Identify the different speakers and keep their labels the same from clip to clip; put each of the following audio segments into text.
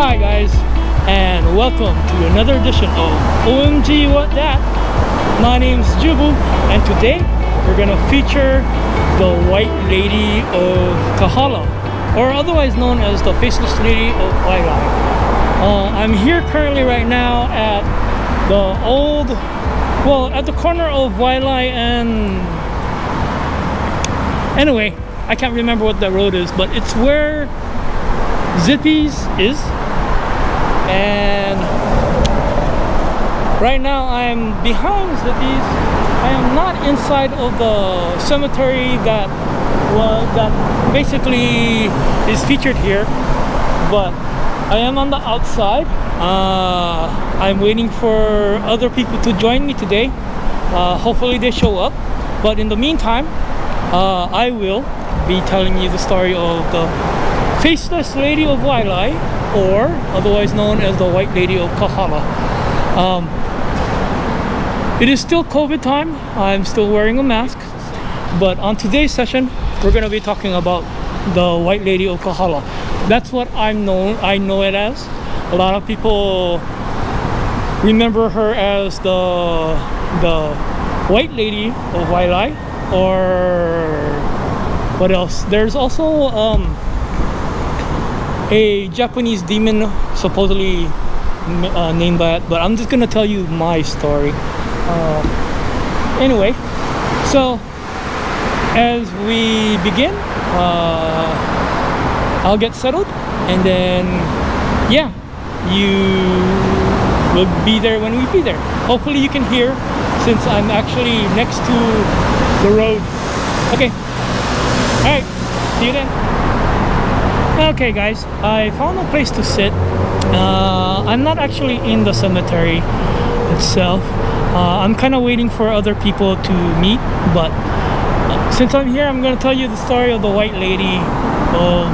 Speaker 1: Hi guys, and welcome to another edition of OMG WAT DAT. My name's Jubu, and today we're gonna feature the White Lady of Kahala, or otherwise known as the Faceless Lady of Waialae. I'm here currently right now at at the corner of Waialae and... Anyway, I can't remember what that road is, but it's where Zippies is. And right now I'm behind Zippies. I am not inside of the cemetery that basically is featured here, but I am on the outside. I'm waiting for other people to join me today. Hopefully they show up, but in the meantime I will be telling you the story of the Faceless Lady of Waialae, or otherwise known as the White Lady of Kahala. It is still COVID time. I'm still wearing a mask, but on today's session we're going to be talking about the White Lady of Kahala. That's what I know it as. A lot of people remember her as the White Lady of Waialae, or what else? There's also a Japanese demon supposedly named that, but I'm just gonna tell you my story. Anyway, so as we begin, I'll get settled, and then yeah, you will be there when we be there. Hopefully you can hear, since I'm actually next to the road. Okay, all right, see you then. Okay guys, I found a place to sit. I'm not actually in the cemetery itself. I'm kind of waiting for other people to meet, but since I'm here, I'm going to tell you the story of the White Lady of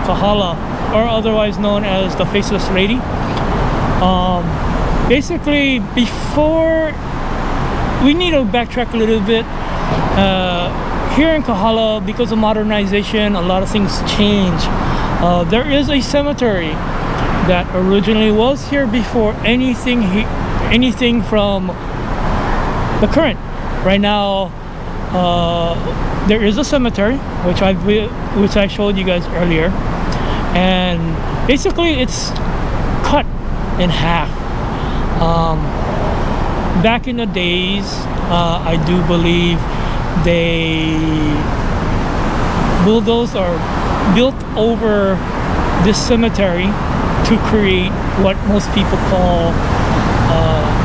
Speaker 1: Kahala, or otherwise known as the Faceless Lady. Basically, before, we need to backtrack a little bit. Here in Kahala, because of modernization, a lot of things change. There is a cemetery that originally was here before anything from the current. Right now, there is a cemetery which I showed you guys earlier, and basically it's cut in half. Back in the days, I do believe they bulldozed or built over this cemetery to create what most people call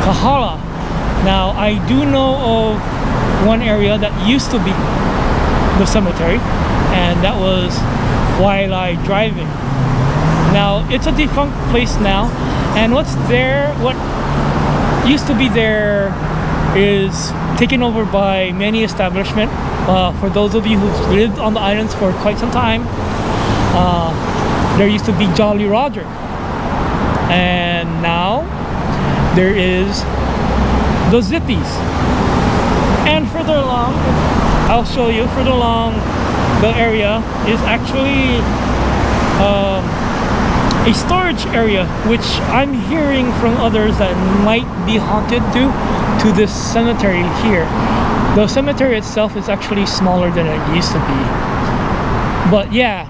Speaker 1: Kahala. Now, I do know of one area that used to be the cemetery, and that was Waialae Drivin. Now, it's a defunct place now, and what used to be there is taken over by many establishments. For those of you who've lived on the islands for quite some time, there used to be Jolly Roger, and now there is the Zippies. And further along, I'll show you, further along the area is actually a storage area, which I'm hearing from others that might be haunted due to this cemetery here. The cemetery itself is actually smaller than it used to be. But yeah,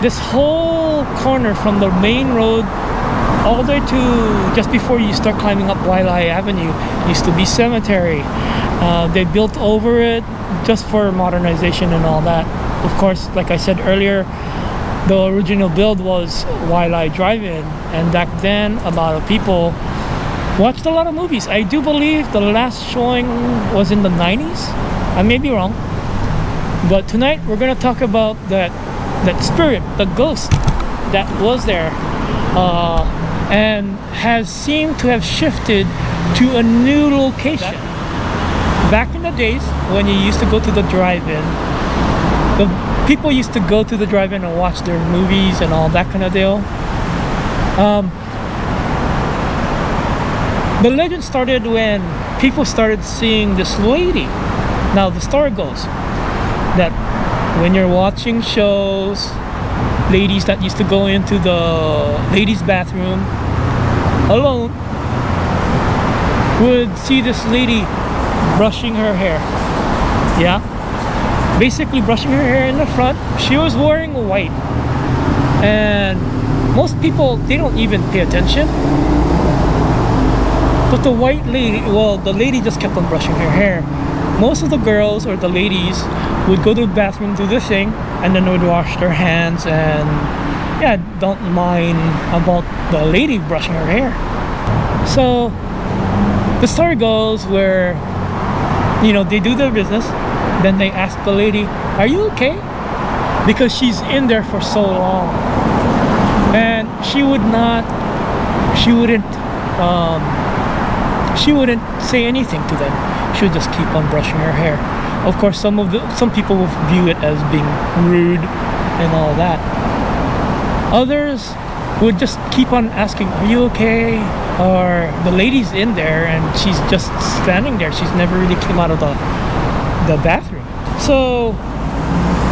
Speaker 1: this whole corner from the main road all the way to just before you start climbing up Waialae Avenue used to be cemetery. They built over it just for modernization and all that. Of course, like I said earlier, the original build was Waialae Drive-In, and back then a lot of people watched a lot of movies. I do believe the last showing was in the 90s. I may be wrong, but tonight we're gonna talk about that spirit, the ghost that was there, and has seemed to have shifted to a new location. Back in the days when you used to go to the drive-in, the people used to go to the drive-in and watch their movies and all that kind of deal. The legend started when people started seeing this lady. Now the story goes that when you're watching shows, ladies that used to go into the ladies' bathroom alone would see this lady brushing her hair. Yeah, basically brushing her hair in the front. She was wearing white, and most people, they don't even pay attention. But the white lady, well, the lady just kept on brushing her hair. Most of the girls or the ladies would go to the bathroom, do the thing, and then would wash their hands and yeah, don't mind about the lady brushing her hair. So the story goes where, you know, they do their business, then they ask the lady, "Are you okay?" Because she's in there for so long, and she wouldn't say anything to them. She would just keep on brushing her hair. Of course, some people will view it as being rude and all that. Others would just keep on asking, "Are you okay?" Or the lady's in there and she's just standing there. She's never really came out of the bathroom. So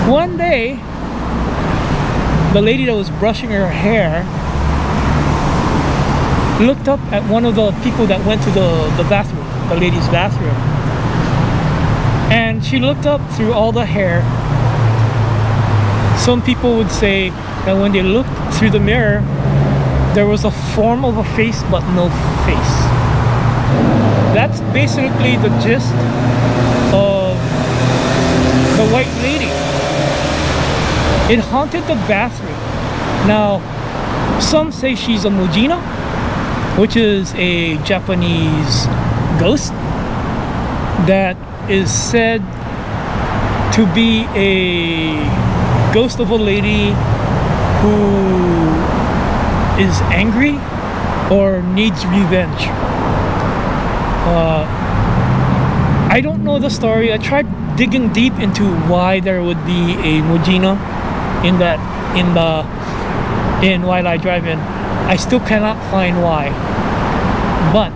Speaker 1: one day, the lady that was brushing her hair looked up at one of the people that went to the bathroom, the ladies' bathroom. And she looked up through all the hair. Some people would say that when they looked through the mirror, there was a form of a face but no face. That's basically the gist of the white lady. It haunted the bathroom. Now, some say she's a Mujina, which is a Japanese ghost that is said to be a ghost of a lady who is angry or needs revenge. I don't know the story. I tried digging deep into why there would be a Mujina in Waialae Drive-In. I still cannot find why. But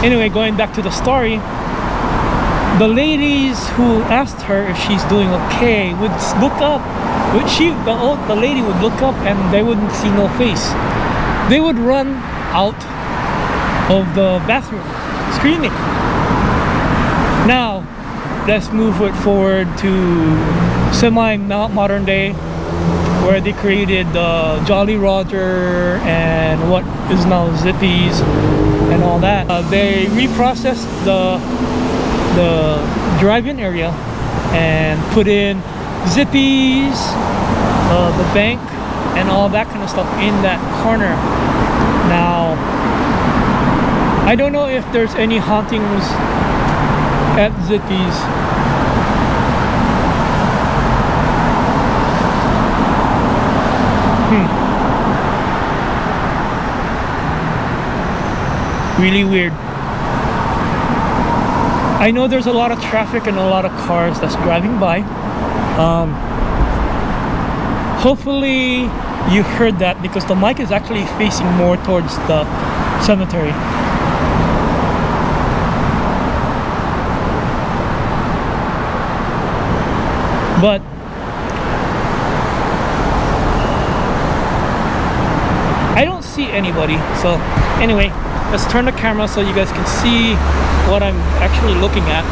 Speaker 1: anyway, going back to the story, the ladies who asked her if she's doing okay would look up. The lady would look up and they wouldn't see no face. They would run out of the bathroom screaming. Now, let's move it forward to semi-modern day, where they created the Jolly Roger and what is now Zippy's and all that. They reprocessed the drive-in area and put in Zippy's, the bank, and all that kind of stuff in that corner. Now, I don't know if there's any hauntings at Zippy's. Really weird. I know there's a lot of traffic and a lot of cars that's driving by. Hopefully you heard that because the mic is actually facing more towards the cemetery. But I don't see anybody. So anyway, let's turn the camera so you guys can see what I'm actually looking at.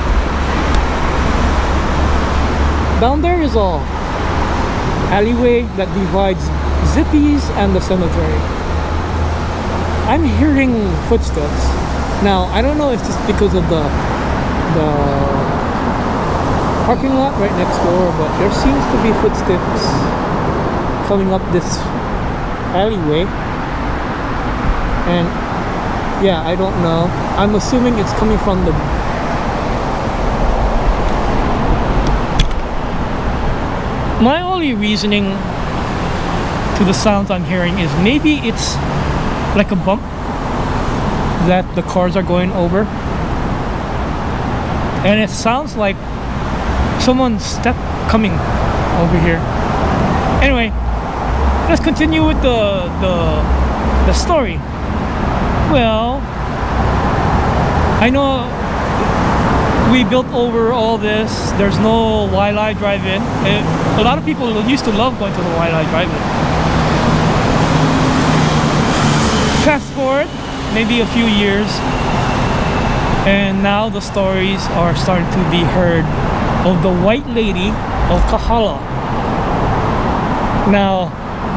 Speaker 1: Down there is a alleyway that divides Zippy's and the cemetery. I'm hearing footsteps. Now, I don't know if it's because of the parking lot right next door, but there seems to be footsteps coming up this alleyway. And yeah, I don't know. I'm assuming it's coming from the my only reasoning to the sounds I'm hearing is maybe it's like a bump that the cars are going over, and it sounds like someone's step coming over here. Anyway, let's continue with the story. Well, I know we built over all this. There's no Waialae drive-in. A lot of people used to love going to the Waialae drive-in. Fast forward maybe a few years, and now the stories are starting to be heard of the White Lady of Kahala. Now,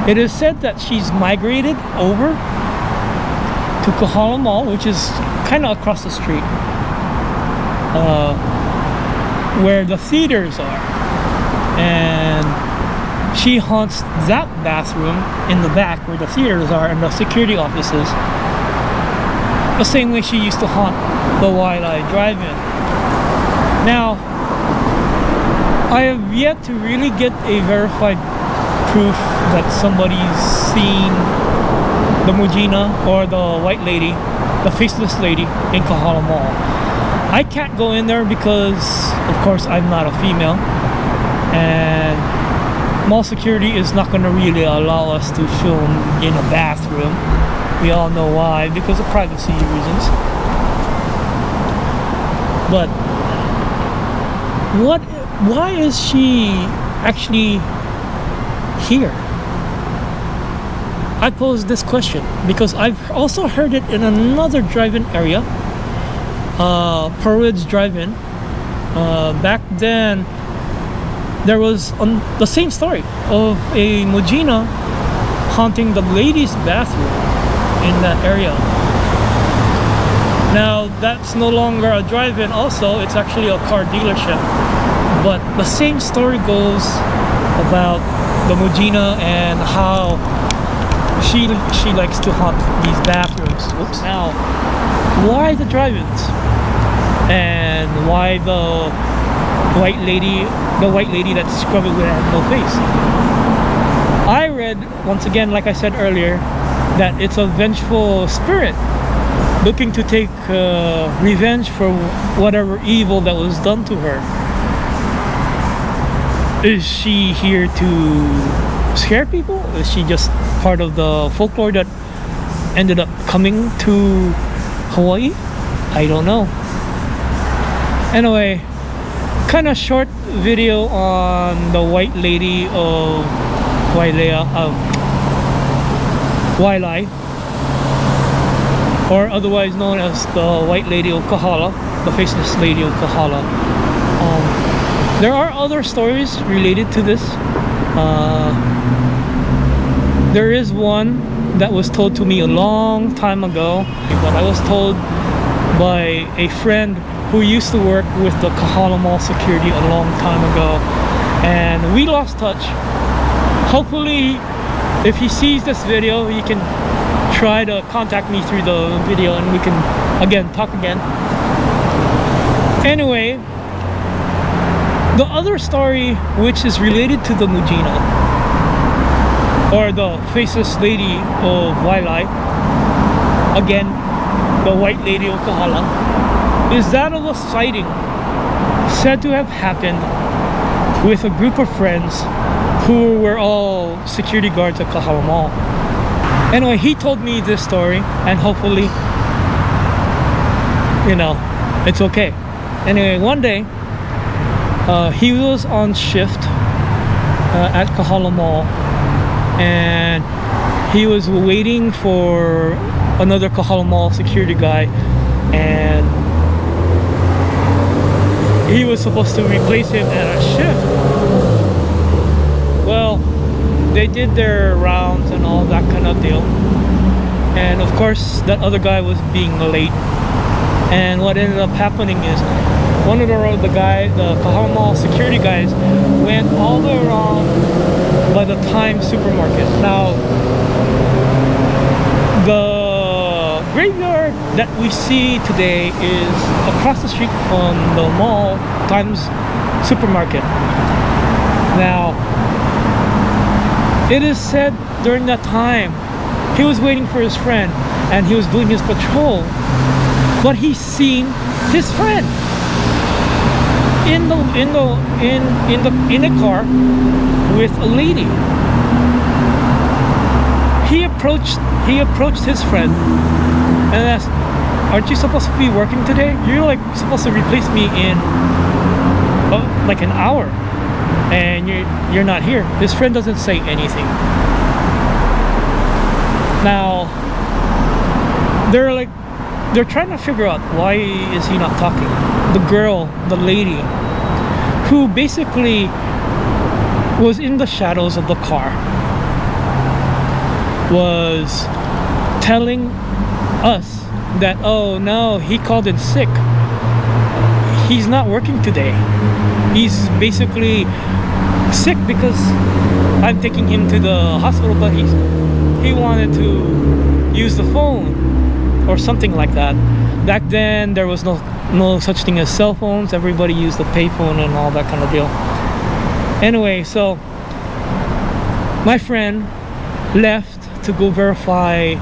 Speaker 1: it is said that she's migrated over to Kahala Mall, which is kind of across the street, where the theaters are, and she haunts that bathroom in the back where the theaters are and the security offices, the same way she used to haunt the Waialae drive-in. Now, I have yet to really get a verified proof that somebody's seen the Mujina or the White Lady, the faceless lady in Kahala Mall. I can't go in there because, of course, I'm not a female, and mall security is not going to really allow us to film in a bathroom. We all know why, because of privacy reasons. But why is she actually here? I posed this question because I've also heard it in another drive-in area, Pearlridge Drive-In. Back then, there was the same story of a Mujina haunting the ladies' bathroom in that area. Now, that's no longer a drive-in also, it's actually a car dealership. But the same story goes about the Mujina and how she likes to haunt these bathrooms. Oops. Now, why the drive-ins? And why the white lady that's scrubbing with no face? I read, once again, like I said earlier, that it's a vengeful spirit looking to take revenge for whatever evil that was done to her. Is she here to scare people? Is she just part of the folklore that ended up coming to Hawaii? I don't know. Anyway, kind of short video on the White Lady of Waialae, or otherwise known as the White Lady of Kahala, the Faceless Lady of Kahala. There are other stories related to this. There is one that was told to me a long time ago, but I was told by a friend who used to work with the Kahala Mall security a long time ago, and we lost touch. Hopefully, if he sees this video, he can try to contact me through the video and we can again talk again. Anyway, the other story, which is related to the Mujina or the Faceless Lady of Waialae, again the White Lady of Kahala, is that of a sighting said to have happened with a group of friends who were all security guards at Kahala Mall. Anyway, he told me this story, and hopefully, it's okay. Anyway, one day, he was on shift at Kahala Mall, and he was waiting for another Kahala Mall security guy, and he was supposed to replace him at a shift. Well, they did their rounds and all that kind of deal, and of course that other guy was being late. And what ended up happening is one of the Kahala Mall security guys went all the way around by the Times supermarket. Now, the graveyard that we see today is across the street from the mall, Times supermarket. Now, it is said during that time he was waiting for his friend and he was doing his patrol, but he's seen his friend in a car with a lady. He approached his friend and asked, aren't you supposed to be working today? You're like supposed to replace me in like an hour, and you're not here. His friend doesn't say anything. Now they're trying to figure out why is he not talking. The girl, the lady, who basically was in the shadows of the car, was telling us that, oh no, he called in sick, he's not working today, he's basically sick because I'm taking him to the hospital, but he wanted to use the phone or something like that. Back then there was no such thing as cell phones. Everybody used the payphone and all that kind of deal. Anyway, so my friend left to go verify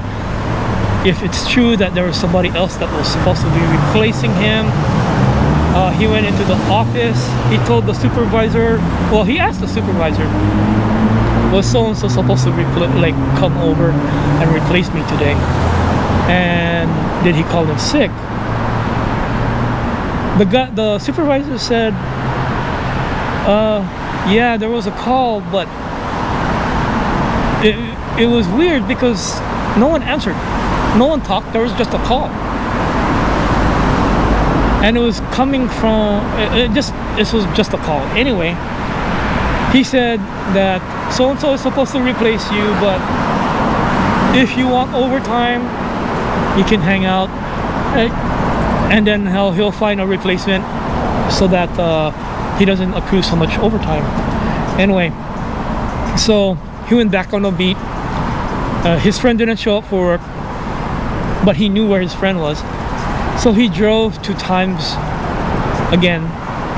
Speaker 1: if it's true that there was somebody else that was supposed to be replacing him. He went into the office. He told the supervisor, well, he asked the supervisor, was so-and-so supposed to come over and replace me today? And did he call in sick? The supervisor said, yeah, there was a call, but it was weird because no one answered, no one talked. There was just a call, and it was coming from this was just a call. Anyway, he said that so and so is supposed to replace you, but if you want overtime, you can hang out, and then he'll find a replacement so that he doesn't accrue so much overtime. Anyway, so he went back on the beat. His friend didn't show up for work, but he knew where his friend was, so he drove 2 times again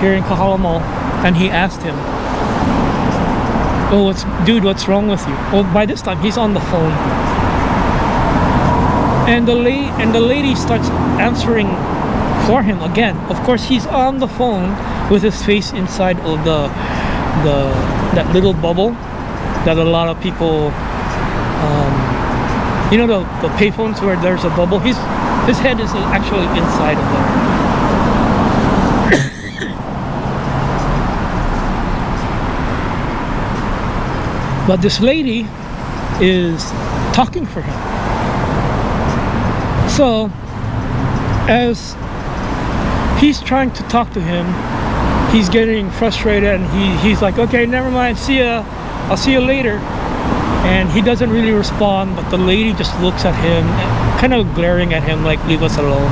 Speaker 1: here in Kahala Mall, and he asked him, oh, dude, what's wrong with you? Well, by this time he's on the phone, and the lady starts answering for him again. Of course, he's on the phone with his face inside of that little bubble that a lot of people, you know, the payphones where there's a bubble. His head is actually inside of there. But this lady is talking for him. So as he's trying to talk to him, he's getting frustrated, and he's like, okay, never mind, see ya, I'll see you later. And he doesn't really respond, but the lady just looks at him, kind of glaring at him like, leave us alone.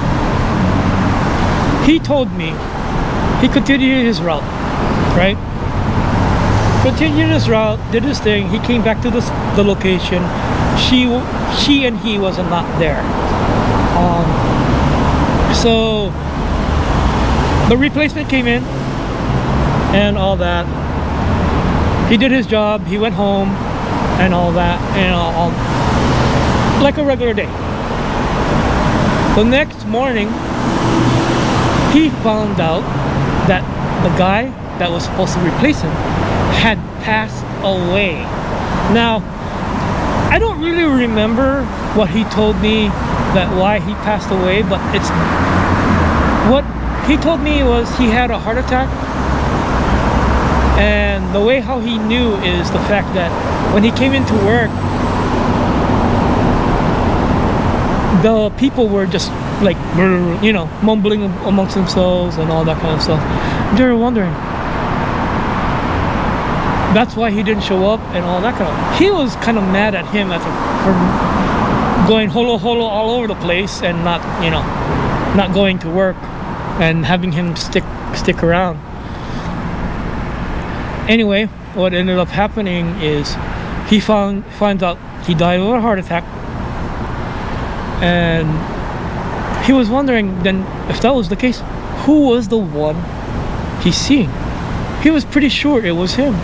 Speaker 1: He told me he continued his route, right? Continued his route, did his thing. He came back to the location. She and he was not there. So the replacement came in and all that. He did his job. He went home and all that, and like a regular day. The next morning, he found out that the guy that was supposed to replace him had passed away. Now, I don't really remember what he told me, that why he passed away, but it's what he told me was he had a heart attack. And the way how he knew is the fact that when he came into work, the people were just like, you know, mumbling amongst themselves and all that kind of stuff. They were wondering, that's why he didn't show up and all that kind of. He was kind of mad at him for going holo holo all over the place and not, you know, not going to work and having him stick around. Anyway, what ended up happening is he finds out he died of a heart attack, and he was wondering then, if that was the case, who was the one he's seeing? He was pretty sure it was him.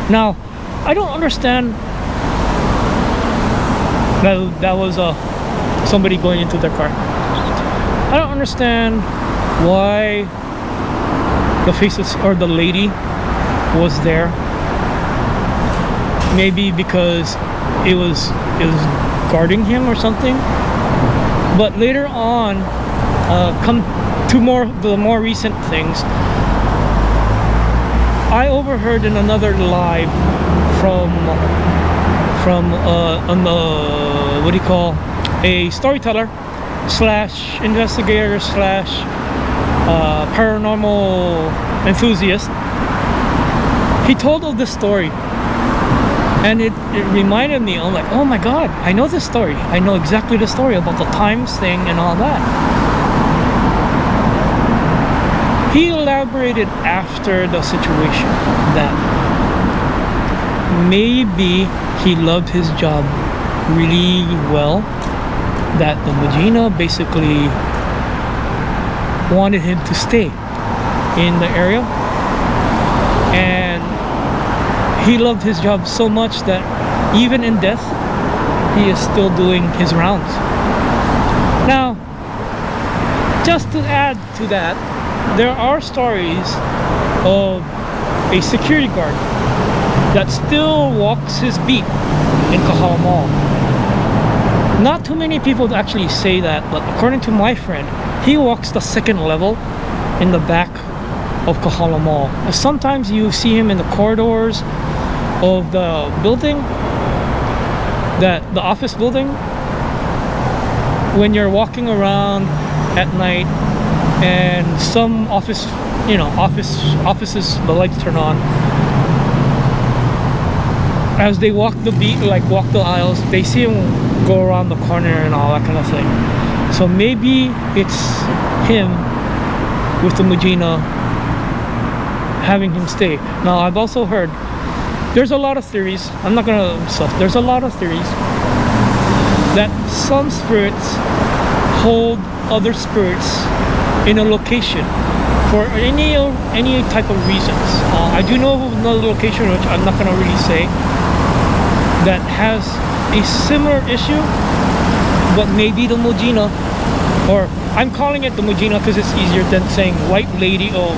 Speaker 1: Now, I don't understand that was somebody going into their car. I don't understand why the faceless or the lady was there. Maybe because it was guarding him or something. But later on, come to the more recent things. I overheard in another live from on the, what do you call, a storyteller slash investigator slash paranormal enthusiast. He told of this story, and it reminded me. I'm like, oh my god, I know this story. I know exactly the story about the times thing and all that. He elaborated after the situation that maybe he loved his job really well, that the Mujina basically wanted him to stay in the area, and he loved his job so much that even in death he is still doing his rounds. Now, just to add to that, there are stories of a security guard that still walks his beat in Kahala Mall. Not too many people actually say that, but according to my friend, he walks the second level in the back of Kahala Mall. And sometimes you see him in the corridors of the building, the office building, when you're walking around at night, and some offices, the lights turn on. As they walk the beat, like walk the aisles, they see him go around the corner and all that kind of thing. So maybe it's him with the Mujina having him stay. Now, I've also heard there's a lot of theories. I'm not gonna stuff. There's a lot of theories that some spirits hold other spirits in a location for any type of reasons. I do know of another location, which I'm not gonna really say, that has a similar issue, but maybe the Mujina, or I'm calling it the Mujina because it's easier than saying White Lady of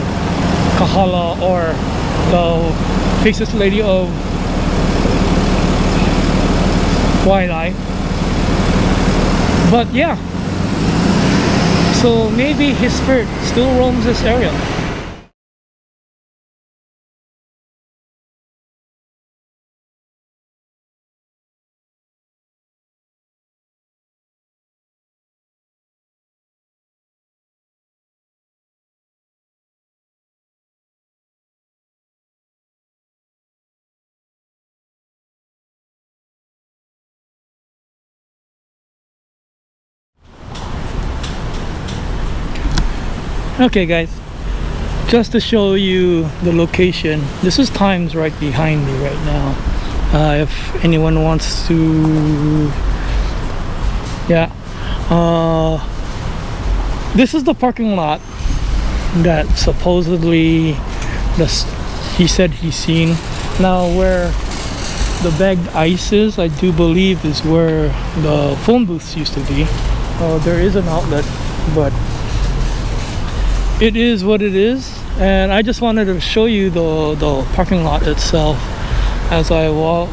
Speaker 1: Kahala or the Faceless Lady of Waialae. But yeah, so maybe his spirit still roams this area. Okay guys, just to show you the location, this is Times right behind me right now. If anyone wants to, yeah, this is the parking lot that supposedly he said he's seen. Now where the bagged ice is, I do believe is where the phone booths used to be. There is an outlet, but it is what it is, and I just wanted to show you the parking lot itself as I walk.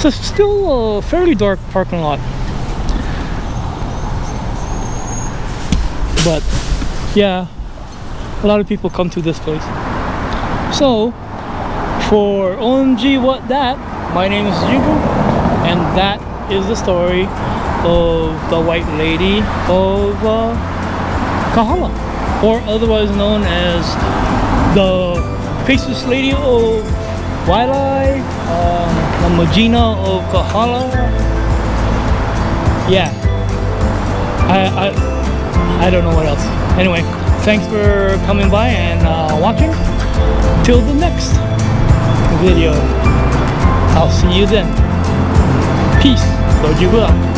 Speaker 1: It's still a fairly dark parking lot, but yeah, a lot of people come to this place. So for OMG What Dat, my name is Jubu, and that is the story of the White Lady of Kahala, or otherwise known as the Faceless Lady of Waialae, the Mujina of Kahala. Yeah, I don't know what else. Anyway, thanks for coming by and watching. Till the next video, I'll see you then. Peace. Dojubu out.